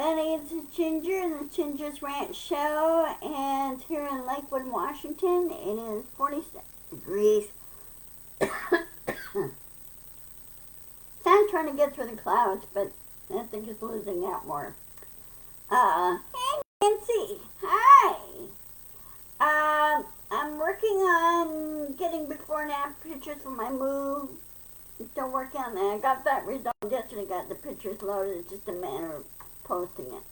everybody, this is Ginger, the Ginger's Rant Show, and here in Lakewood, Washington, it is 46 degrees. Sun's trying to get through the clouds, but I think it's losing out more. Hey Nancy, hi! I'm working on getting before and after pictures for my move. Still working on that. I got that resolved yesterday, got the pictures loaded, it's just a matter of posting it.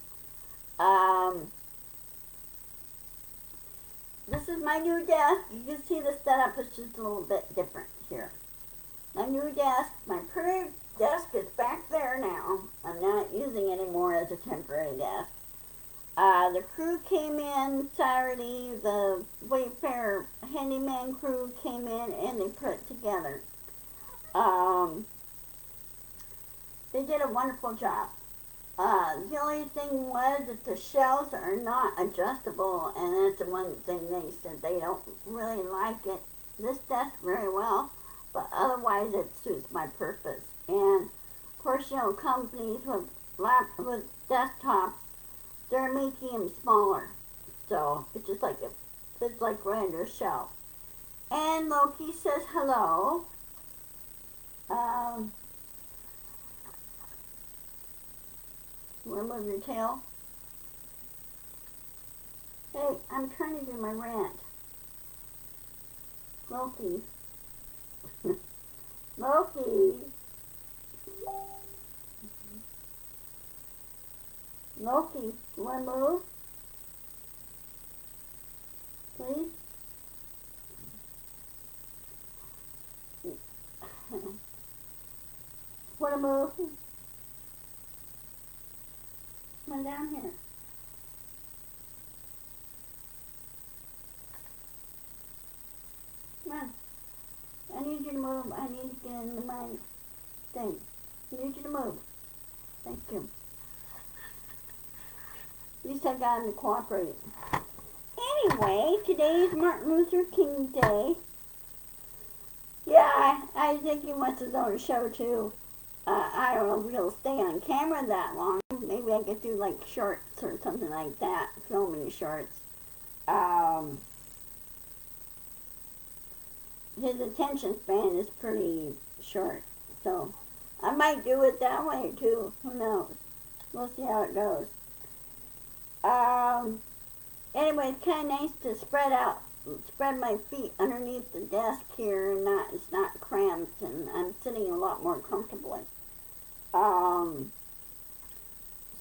This is my new desk. You can see the setup is just a little bit different here. My new desk, my current desk is back there now. I'm not using it anymore as a temporary desk. The crew came in Saturday, the Wayfair handyman crew came in and they put it together. They did a wonderful job. The only thing was that the shelves are not adjustable, and that's the one thing they said they don't really like it. This desk very well, but otherwise it suits my purpose. And of course, you know, companies with desktops, they're making them smaller, so it's just like it's like regular shelf. And Loki says hello. Remove your tail. Hey, I'm trying to do my rant. Loki. Loki. Loki, you want to move? Please? Want to move? Come on down here. Come on. I need you to move. I need to get into my thing. I need you to move. Thank you. At least I got him to cooperate. Anyway, today is Martin Luther King Day. Yeah, I think he wants his own show too. I don't know if he'll stay on camera that long. Maybe I could do like shorts or something like that, filming shorts. His attention span is pretty short, so I might do it that way too. Who knows? We'll see how it goes. Anyway, it's kind of nice to spread my feet underneath the desk here, and it's not cramped, and I'm sitting a lot more comfortably.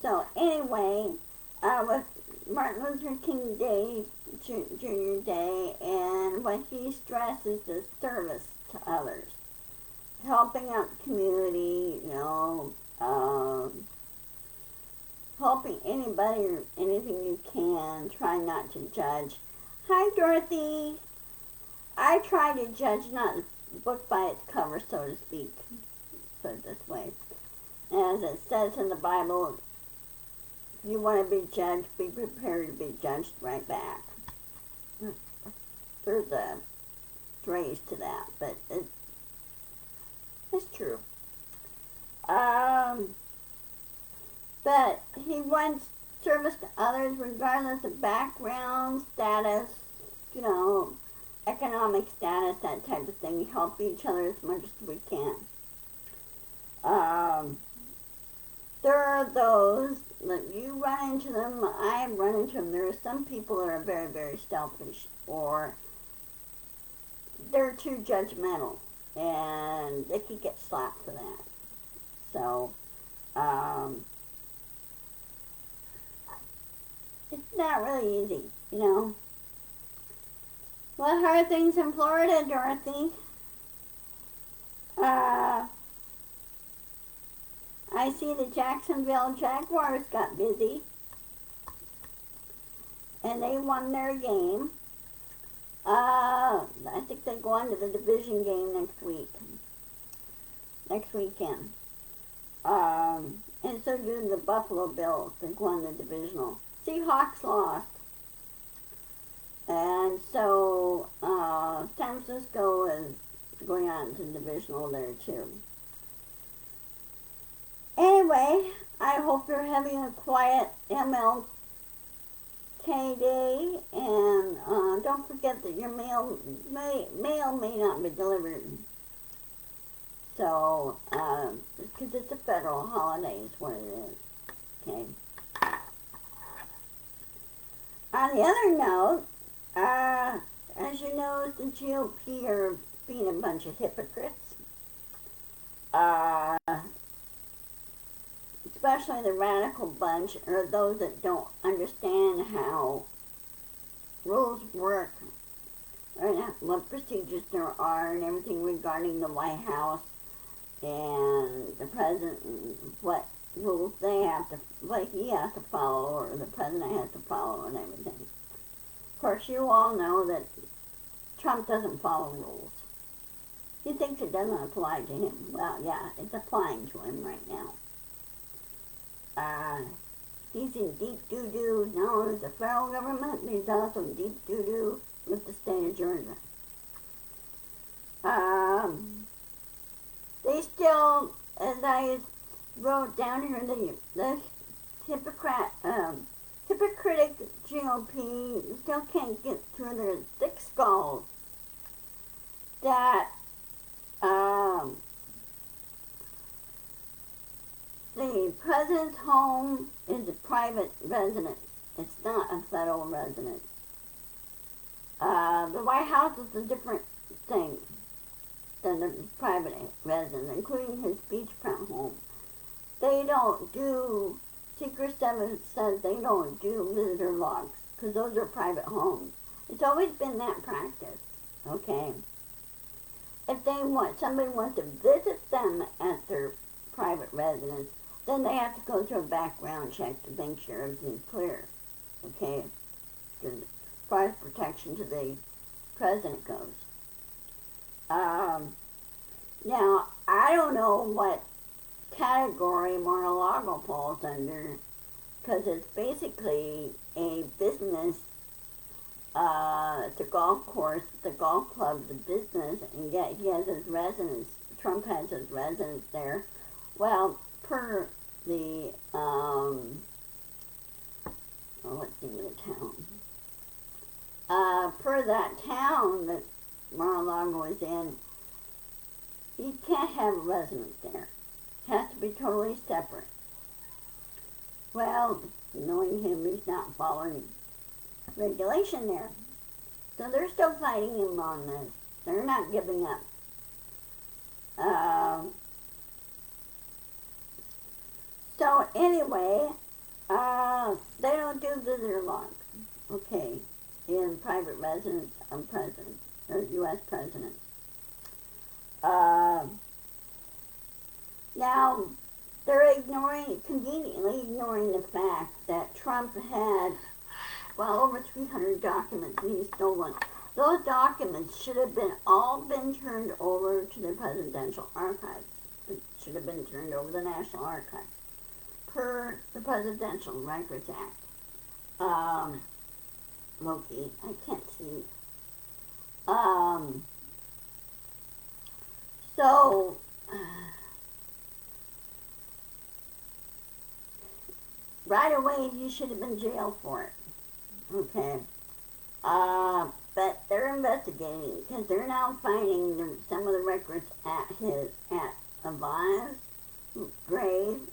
So anyway, with Martin Luther King Day, Junior Day, and what he stresses is service to others, helping out the community, you know, helping anybody or anything you can. Try not to judge. Hi, Dorothy. I try to judge not the book by its cover, so to speak. Put it this way. As it says in the Bible, if you want to be judged, be prepared to be judged right back. There's a phrase to that, but it's true. But he wants service to others regardless of background, status, you know, economic status, that type of thing. Help each other as much as we can. There are those that you run into them, I run into them. There are some people that are very, very selfish, or they're too judgmental, and they could get slapped for that. So, it's not really easy, you know. What are things in Florida, Dorothy? I see the Jacksonville Jaguars got busy, and they won their game. I think they go on to the division game next weekend. And so do the Buffalo Bills. They won the divisional. Seahawks lost. And so San Francisco is going on to the divisional there too. Anyway, I hope you're having a quiet MLK day, and don't forget that your mail may not be delivered. So, because it's a federal holiday is what it is. Okay. On the other note, as you know, the GOP are being a bunch of hypocrites. Especially the radical bunch, or those that don't understand how rules work, and what procedures there are, and everything regarding the White House and the president, and what rules they have to, what he has to follow, or the president has to follow, and everything. Of course, you all know that Trump doesn't follow rules. He thinks it doesn't apply to him. Well, yeah, it's applying to him right now. He's in deep doo-doo, not only with the federal government, but he's also in deep doo-doo with the state of Georgia. They still, as I wrote down here, the hypocritic GOP still can't get through their thick skulls that the president's home is a private residence. It's not a federal residence. The White House is a different thing than the private residence, including his beachfront home. They don't do, Secret Service says they don't do visitor logs, because those are private homes. It's always been that practice, okay? If somebody wants to visit them at their private residence, then they have to go through a background check to make sure everything's clear, okay? As far as protection to the president goes. Now, I don't know what category Mar-a-Lago falls under, because it's basically a business. It's a golf course, the golf club, the business, and yet he has his residence. Trump has his residence there. Well, per the what's the name of the town? Per that town that Mar-a-Lago is in, you can't have a residence there. It has to be totally separate. Well, knowing him, he's not following regulation there. So they're still fighting him on this. They're not giving up. So anyway, they don't do visitor logs, okay, in private residence of presidents, or U.S. presidents. Now, they're conveniently ignoring the fact that Trump had, well, over 300 documents that he's stolen. Those documents should have all been turned over to the presidential archives. It should have been turned over to the National Archives, per the Presidential Records Act. Loki, I can't see. So, right away, he should have been jailed for it. Okay. But they're investigating, because they're now finding some of the records at Avon's grave,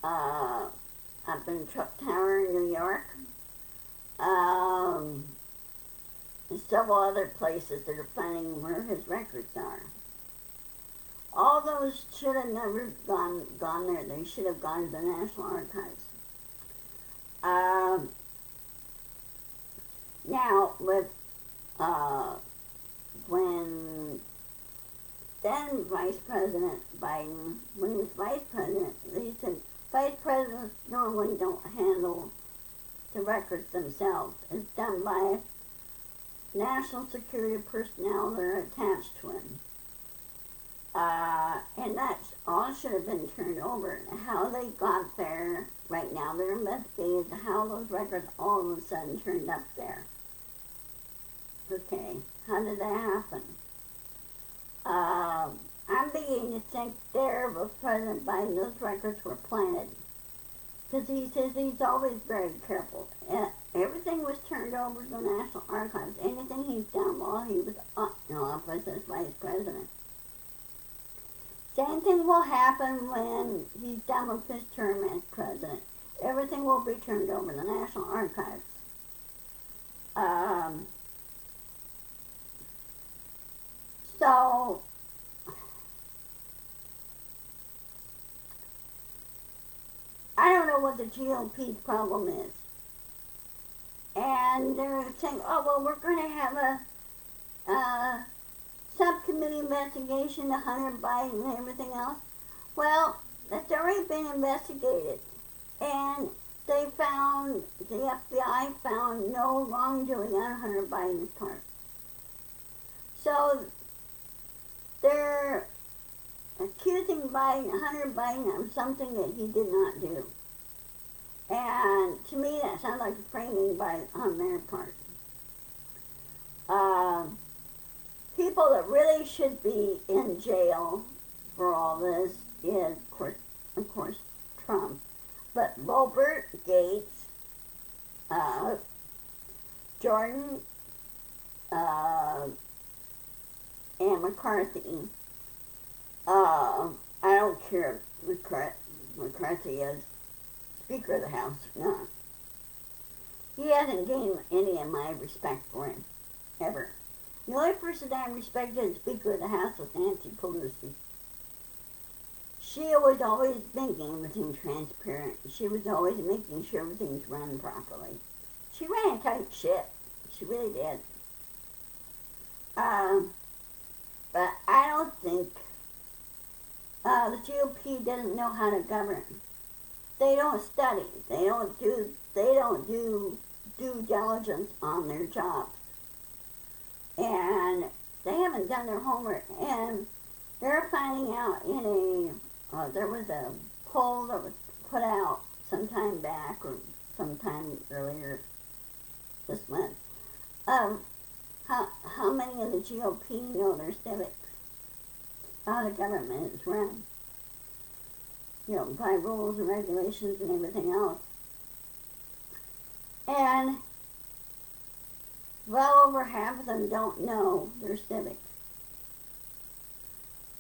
up in Trump Tower in New York. And several other places that are finding where his records are. All those should have never gone there. They should have gone to the National Archives. Now, with when then Vice President Biden, when he was Vice President, he said Vice Presidents normally don't handle the records themselves. It's done by national security personnel that are attached to him. And that's all should have been turned over. How they got there, right now they're investigating how those records all of a sudden turned up there. Okay, how did that happen? I'm beginning to think there with President Biden, those records were planted. Because he says he's always very careful. Everything was turned over to the National Archives. Anything he's done while he was in office as vice president. Same thing will happen when he's done with his term as president. Everything will be turned over to the National Archives. So, I don't know what the GOP's problem is. And they're saying, oh, well, we're going to have a subcommittee investigation to Hunter Biden and everything else. Well, that's already been investigated. And they found, the FBI found no wrongdoing on Hunter Biden's part. So they're accusing Hunter Biden of something that he did not do. And to me, that sounds like framing on their part. People that really should be in jail for all this is, of course, Trump. But Robert Gates, Jordan, and McCarthy. I don't care if McCarthy is Speaker of the House or not. He hasn't gained any of my respect for him, ever. The only person I respected as Speaker of the House was Nancy Pelosi. She was always making everything transparent. She was always making sure everything's run properly. She ran a tight ship. She really did. But I don't think the GOP doesn't know how to govern. They don't study. They don't do due diligence on their jobs. And they haven't done their homework. And they're finding out there was a poll that was put out sometime back or sometime earlier this month of how many of the GOP know their civics, how the government is run, by rules and regulations and everything else. And well over half of them don't know their civics.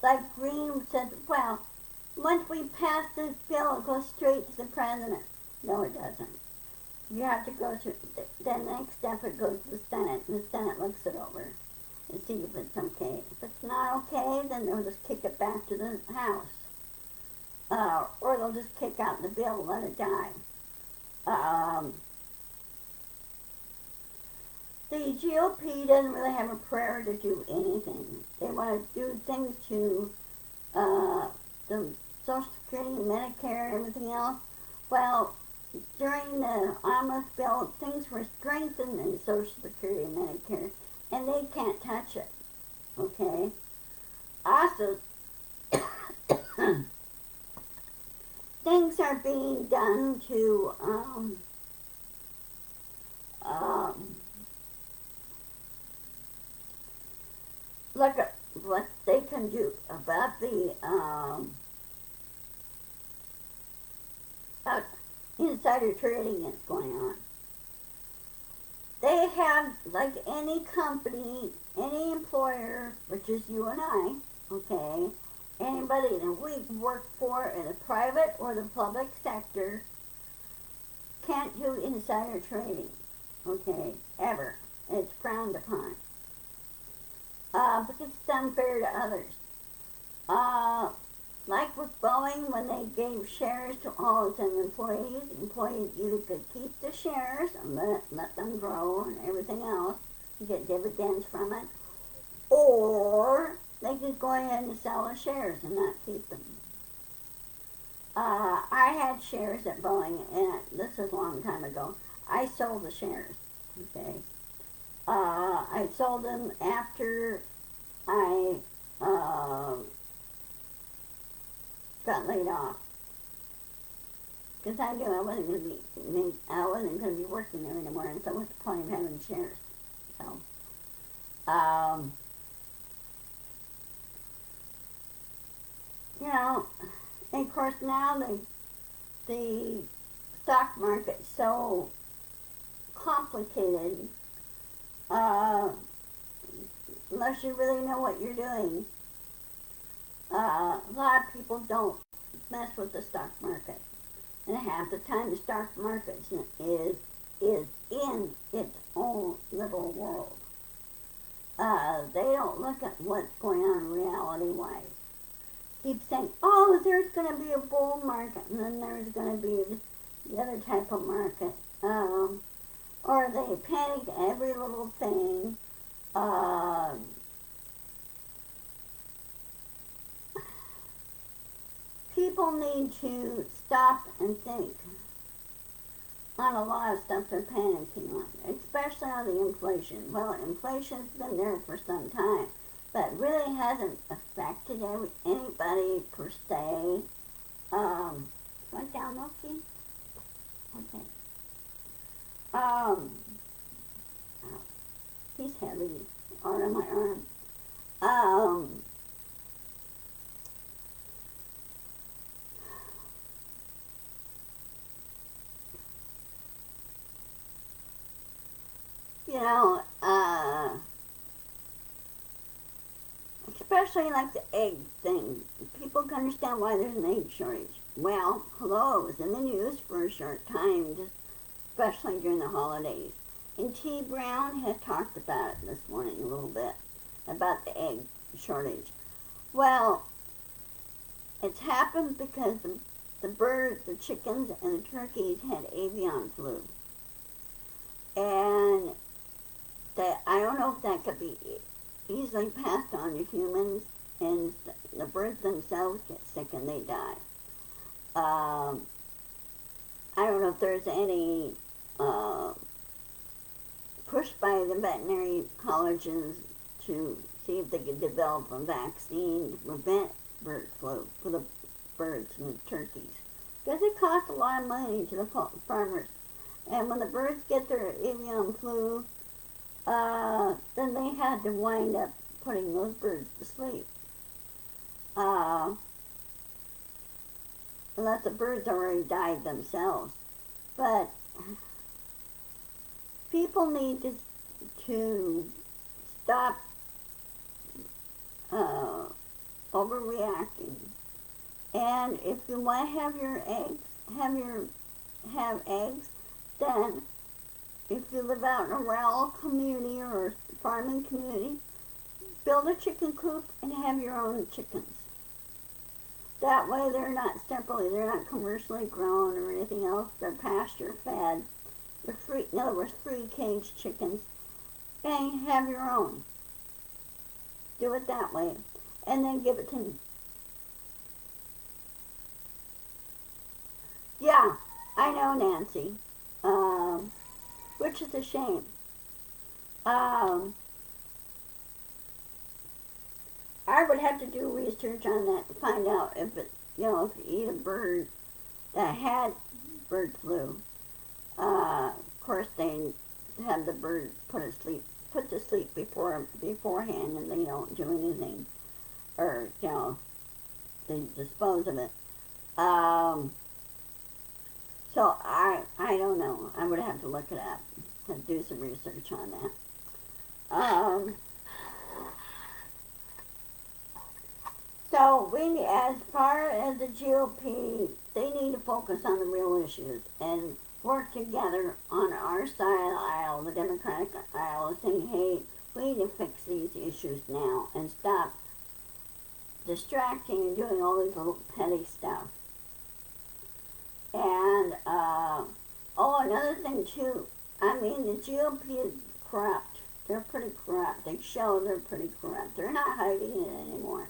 Like Green said, well, once we pass this bill, it goes straight to the president. No, it doesn't. You have to go to the next step. It goes to the Senate, and the Senate looks it over and see if it's okay. If it's not okay, then they'll just kick it back to the House, or they'll just kick out the bill and let it die. The GOP doesn't really have a prayer to do anything. They want to do things to the Social Security, Medicare, and everything else. Well, during the Omnibus bill, things were strengthened in Social Security and Medicare, and they can't touch it. Okay? Also, things are being done to look at what they can do about the insider trading that's going on. They have, like any company, any employer, which is you and I, okay, anybody that we work for in the private or the public sector can't do insider trading, okay, ever. It's frowned upon. Because it's unfair to others. Like with Boeing, when they gave shares to all of them employees either could keep the shares and let them grow and everything else, and get dividends from it, or they could go ahead and sell the shares and not keep them. I had shares at Boeing, and this was a long time ago. I sold the shares, okay? I sold them after I got laid off, because I knew I wasn't going to be working there anymore, and so what's the point of having shares? So, you know, and of course now the stock market's so complicated, uh, unless you really know what you're doing. A lot of people don't mess with the stock market, and half the time the stock market is in its own little world. They don't look at what's going on reality-wise. Keep saying, oh, there's going to be a bull market, and then there's going to be the other type of market. Or they panic every little thing. People need to stop and think on a lot of stuff they're panicking on, especially on the inflation. Well, inflation's been there for some time, but really hasn't affected anybody per se. Went down, Loki? Okay. Um, oh, he's heavy on my arm. Um, you know, especially like the egg thing. People can understand why there's an egg shortage. Well, hello, it was in the news for a short time, just especially during the holidays. And T. Brown had talked about it this morning a little bit, about the egg shortage. Well, it's happened because the birds, the chickens, and the turkeys had avian flu. And that I don't know if that could be easily passed on to humans, and the birds themselves get sick and they die. I don't know if there's any push by the veterinary colleges to see if they could develop a vaccine to prevent bird flu for the birds and the turkeys. Because it costs a lot of money to the farmers. And when the birds get their avian flu, then they had to wind up putting those birds to sleep. Unless the birds already died themselves. But people need to stop overreacting. And if you want to have your eggs, have eggs, then if you live out in a rural community or a farming community, build a chicken coop and have your own chickens. That way they're not separately, they're not commercially grown or anything else. They're pasture fed. They're free, in other words, free cage chickens. And have your own. Do it that way. And then give it to me. Yeah, I know, Nancy. Which is a shame. I would have to do research on that to find out if it, if you eat a bird that had bird flu. Of course, they have the bird put to sleep beforehand, and they don't do anything, or they dispose of it. So I don't know. I would have to look it up and do some research on that. So as far as the GOP, they need to focus on the real issues and work together on our side of the aisle, the Democratic aisle, saying, hey, we need to fix these issues now and stop distracting and doing all these little petty stuff. And, another thing too, I mean, the GOP is corrupt. They're pretty corrupt. They show they're pretty corrupt. They're not hiding it anymore.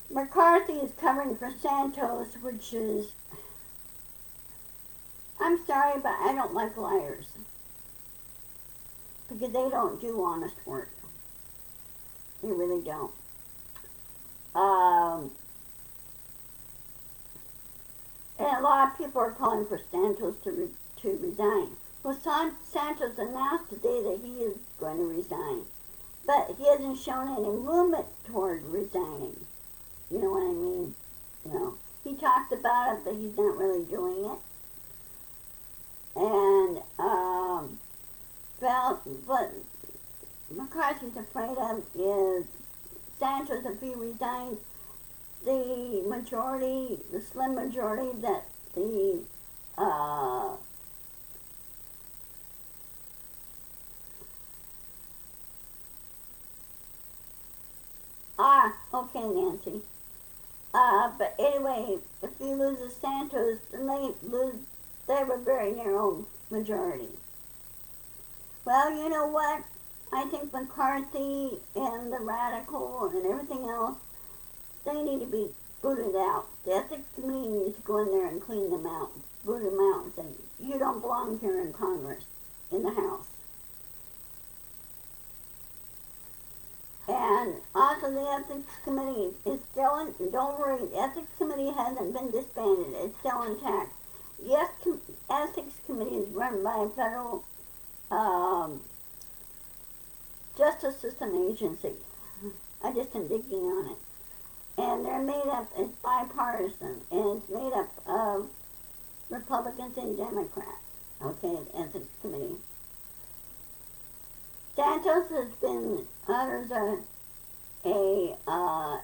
McCarthy is covering for Santos, which is, I'm sorry, but I don't like liars. Because they don't do honest work. They really don't. And a lot of people are calling for Santos to resign. Well, Santos announced today that he is going to resign. but he hasn't shown any movement toward resigning. You know what I mean? You know, he talks about it, but he's not really doing it. And, well, what McCarthy's afraid of is Santos, if he resigns, the majority, the slim majority that the okay, Nancy. But anyway, if he loses Santos, then they have a very narrow majority. Well, you know what? I think McCarthy and the radical and everything else, they need to be booted out. The ethics committee needs to go in there and clean them out, boot them out and say, you don't belong here in Congress, in the House. And also the ethics committee is still in, don't worry, the ethics committee hasn't been disbanded, it's still intact. The ethics committee is run by a federal justice system agency. I just am digging on it. And they're made up, it's bipartisan, and it's made up of Republicans and Democrats. Okay, the ethics committee. Santos has been, there's a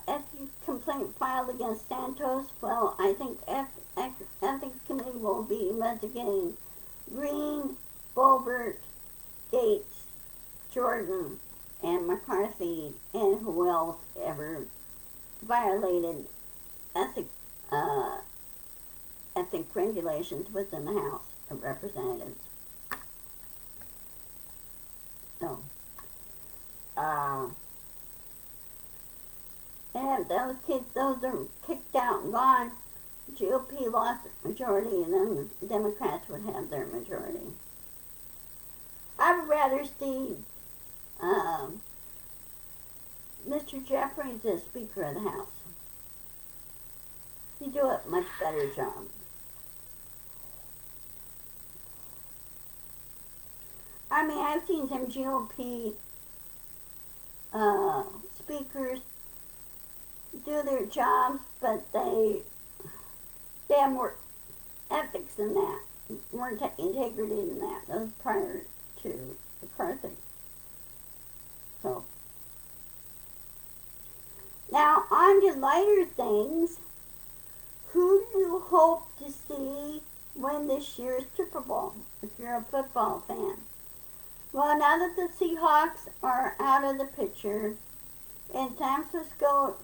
ethics complaint filed against Santos. Well, I think ethics committee will be investigating Green, Boebert, Gates, Jordan, and McCarthy, and who else ever violated ethic regulations within the House of Representatives. So, and those kids, those are kicked out and gone. GOP lost majority, and then the Democrats would have their majority. I would rather see Mr. Jeffries as Speaker of the House. He'd do a much better job. I mean, I've seen some GOP speakers do their jobs, but they have more ethics than that, more integrity than that. That was prior to McCarthy. So, now on to lighter things. Who do you hope to see win this year's Super Bowl, if you're a football fan? Well, now that the Seahawks are out of the picture, and San Francisco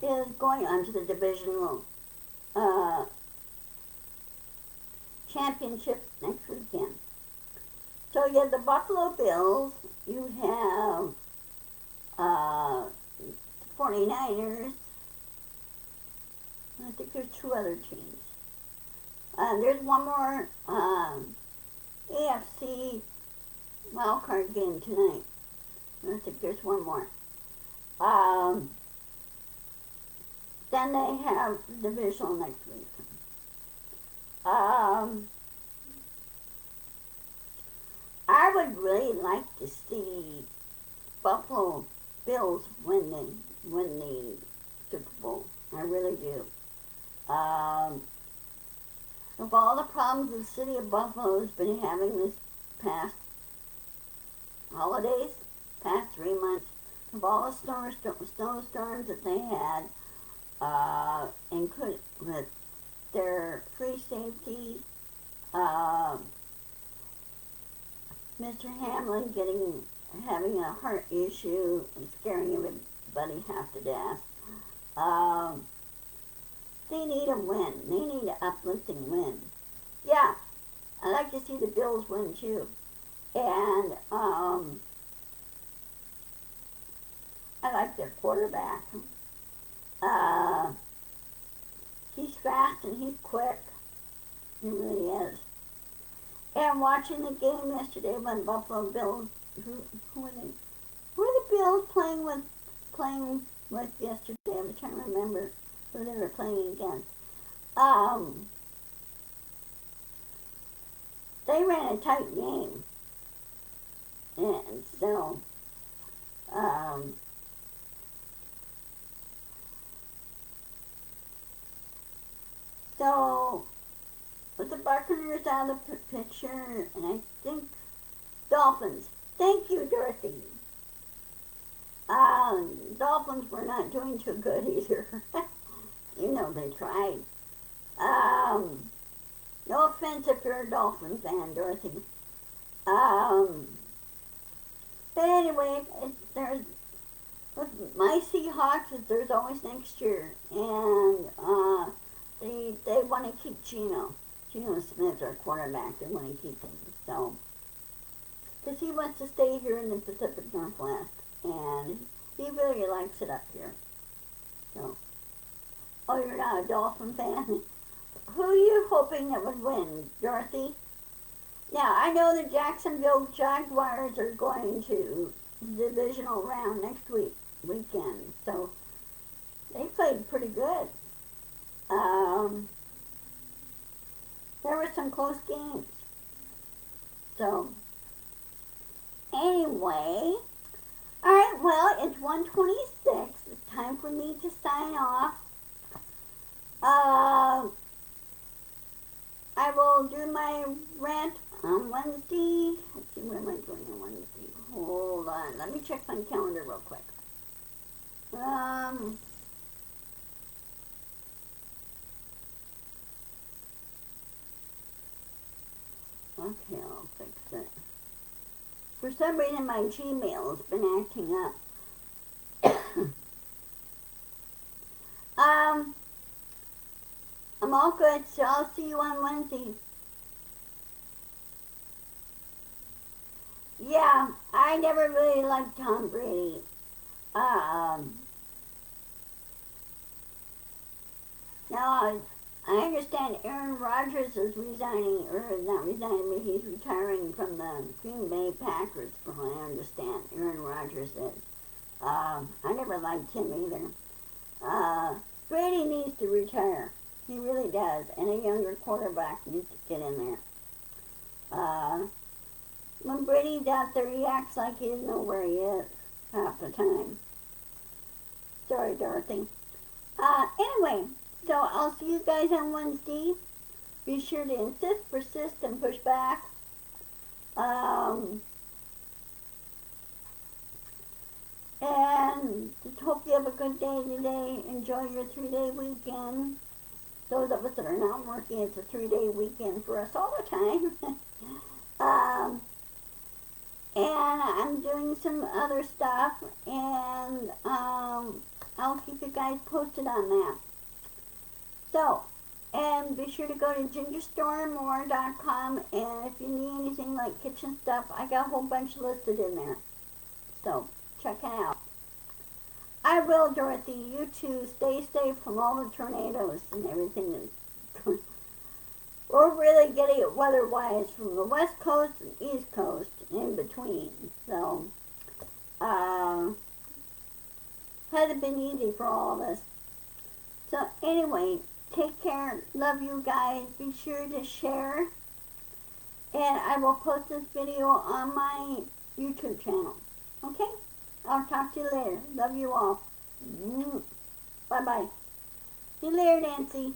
is going on to the divisional championship next weekend. So you have the Buffalo Bills, you have 49ers, I think there's two other teams. There's one more AFC wildcard game tonight. I think there's one more. Then they have the divisional next week. I would really like to see Buffalo Bills win the Super Bowl. I really do. Of all the problems the city of Buffalo has been having this past holidays, past 3 months, of all the snowstorms that they had, and with their free safety, Mr. Hamlin having a heart issue and scaring everybody half to death. They need a win. They need an uplifting win. Yeah, I like to see the Bills win too. And I like their quarterback. He's fast and he's quick. He really is. And watching the game yesterday when Buffalo Bills, who were they? Who were the Bills playing with yesterday? I'm trying to remember who they were playing against. They ran a tight game. And um, so with the Buccaneers out of the picture, and I think Dolphins. Thank you, Dorothy. Dolphins were not doing too good either. You know they tried. Um, no offense if you're a Dolphin fan, Dorothy. Um, but anyway, there's with my Seahawks. There's always next year, and they want to keep Geno. Geno Smith's our quarterback. They want to keep him, so because he wants to stay here in the Pacific Northwest, and he really likes it up here. So, oh, you're not a Dolphin fan? Who are you hoping that would win, Dorothy? Now, I know the Jacksonville Jaguars are going to the divisional round next weekend, so they played pretty good. There were some close games. So, anyway, alright, well, it's 1:26. It's time for me to sign off. I will do my rant on Wednesday. Let's see, what am I doing on Wednesday? Hold on, let me check my calendar real quick. Okay, I'll fix it. For some reason, my Gmail has been acting up. I'm all good, so I'll see you on Wednesday. Yeah, I never really liked Tom Brady. Now, I understand Aaron Rodgers is resigning, or not resigning, but he's retiring from the Green Bay Packers, from what I understand. Aaron Rodgers is. I never liked him either. Brady needs to retire. He really does. And a younger quarterback needs to get in there. When Brady's out there, he acts like he doesn't know where he is half the time. Sorry, Dorothy. Anyway, so I'll see you guys on Wednesday. Be sure to insist, persist, and push back. And just hope you have a good day today. Enjoy your 3-day weekend. Those of us that are not working, it's a 3-day weekend for us all the time. And I'm doing some other stuff, and I'll keep you guys posted on that. So, and be sure to go to gingerstormmore.com, and if you need anything like kitchen stuff, I got a whole bunch listed in there. So, check it out. I will, Dorothy. You too. Stay safe from all the tornadoes and everything that's we're really getting it weather-wise from the West Coast and East Coast and in between. So, hasn't been easy for all of us. So, anyway, take care. Love you guys. Be sure to share. And I will post this video on my YouTube channel. Okay? I'll talk to you later. Love you all. Bye-bye. See you later, Nancy.